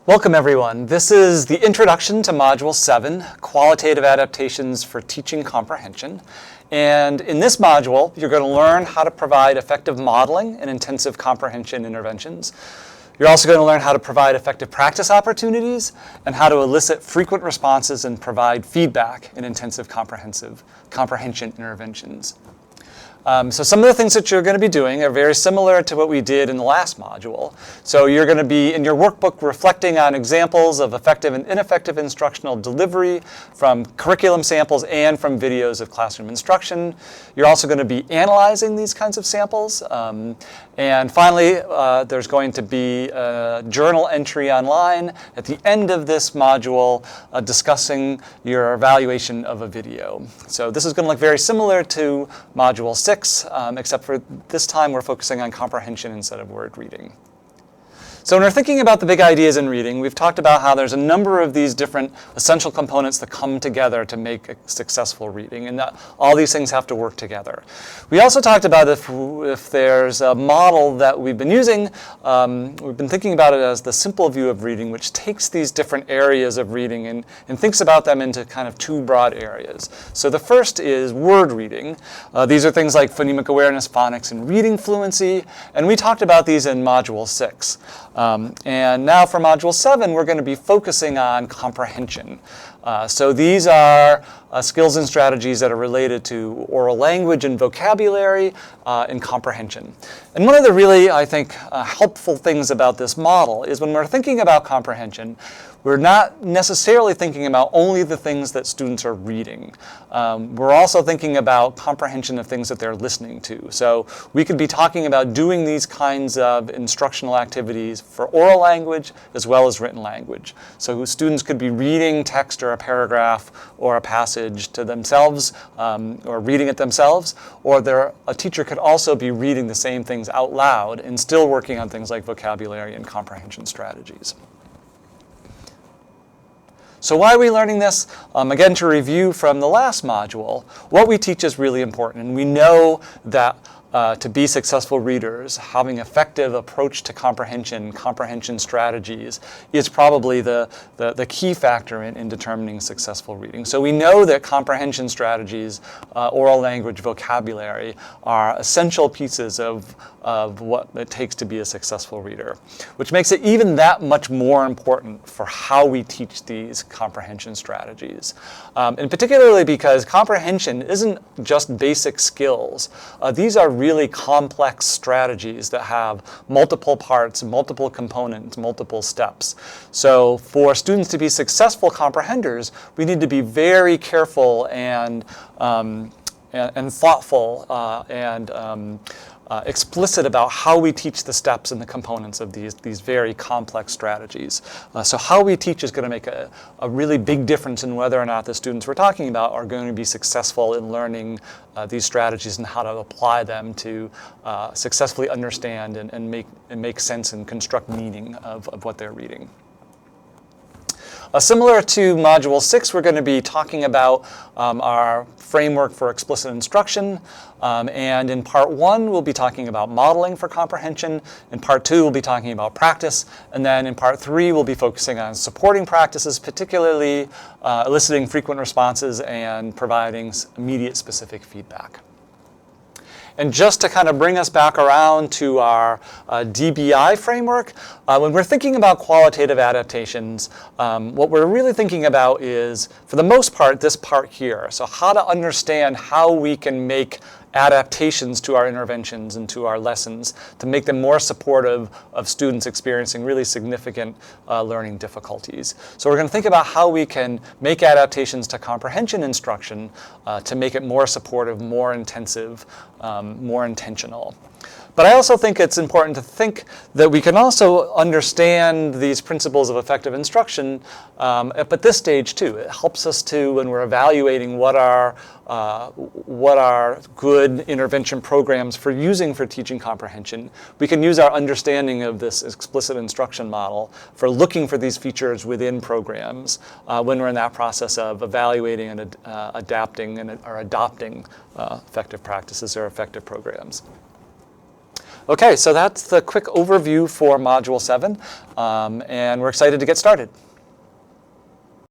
Welcome everyone. This is the introduction to Module 7, Qualitative Adaptations for Teaching Comprehension. And in this module, you're going to learn how to provide effective modeling and intensive comprehension interventions. You're also going to learn how to provide effective practice opportunities and how to elicit frequent responses and provide feedback in intensive comprehension interventions. So some of the things that you're going to be doing are very similar to what we did in the last module. So you're going to be, in your workbook, reflecting on examples of effective and ineffective instructional delivery from curriculum samples and from videos of classroom instruction. You're also going to be analyzing these kinds of samples. And finally, there's going to be a journal entry online at the end of this module discussing your evaluation of a video. So this is going to look very similar to Module 6. Except for this time we're focusing on comprehension instead of word reading. So when we're thinking about the big ideas in reading, we've talked about how there's a number of these different essential components that come together to make a successful reading, and that all these things have to work together. We also talked about if there's a model that we've been using, we've been thinking about it as the simple view of reading, which takes these different areas of reading and thinks about them into kind of two broad areas. So the first is word reading. These are things like phonemic awareness, phonics, and reading fluency, and we talked about these in Module 6. And now for Module 7, we're going to be focusing on comprehension. So these are skills and strategies that are related to oral language and vocabulary and comprehension. And one of the really, I think, helpful things about this model is when we're thinking about comprehension, we're not necessarily thinking about only the things that students are reading. We're also thinking about comprehension of things that they're listening to. So we could be talking about doing these kinds of instructional activities for oral language as well as written language. So students could be reading text or a paragraph or a passage to themselves or reading it themselves, or a teacher could also be reading the same things out loud and still working on things like vocabulary and comprehension strategies. So why are we learning this? Again, to review from the last module, what we teach is really important, and we know that to be successful readers, having effective approach to comprehension strategies is probably the key factor in determining successful reading. So we know that comprehension strategies, oral language, vocabulary are essential pieces of what it takes to be a successful reader, which makes it even that much more important for how we teach these comprehension strategies. And particularly because comprehension isn't just basic skills. These are really complex strategies that have multiple parts, multiple components, multiple steps. So for students to be successful comprehenders, we need to be very careful and thoughtful and explicit about how we teach the steps and the components of these very complex strategies. So how we teach is going to make a really big difference in whether or not the students we're talking about are going to be successful in learning these strategies and how to apply them to successfully understand and make sense and construct meaning of what they're reading. Similar to Module 6, we're going to be talking about our framework for explicit instruction. And in Part 1, we'll be talking about modeling for comprehension. In Part 2, we'll be talking about practice. And then in Part 3, we'll be focusing on supporting practices, particularly eliciting frequent responses and providing immediate specific feedback. And just to kind of bring us back around to our DBI framework, when we're thinking about qualitative adaptations, what we're really thinking about is, for the most part, this part here. So how to understand how we can make adaptations to our interventions and to our lessons to make them more supportive of students experiencing really significant learning difficulties. So we're going to think about how we can make adaptations to comprehension instruction to make it more supportive, more intensive, more intentional. But I also think it's important to think that we can also understand these principles of effective instruction at this stage too. It helps us to, when we're evaluating what are good intervention programs for teaching comprehension, we can use our understanding of this explicit instruction model for looking for these features within programs when we're in that process of evaluating and adapting or adopting effective practices or effective programs. Okay, so that's the quick overview for Module 7, and we're excited to get started.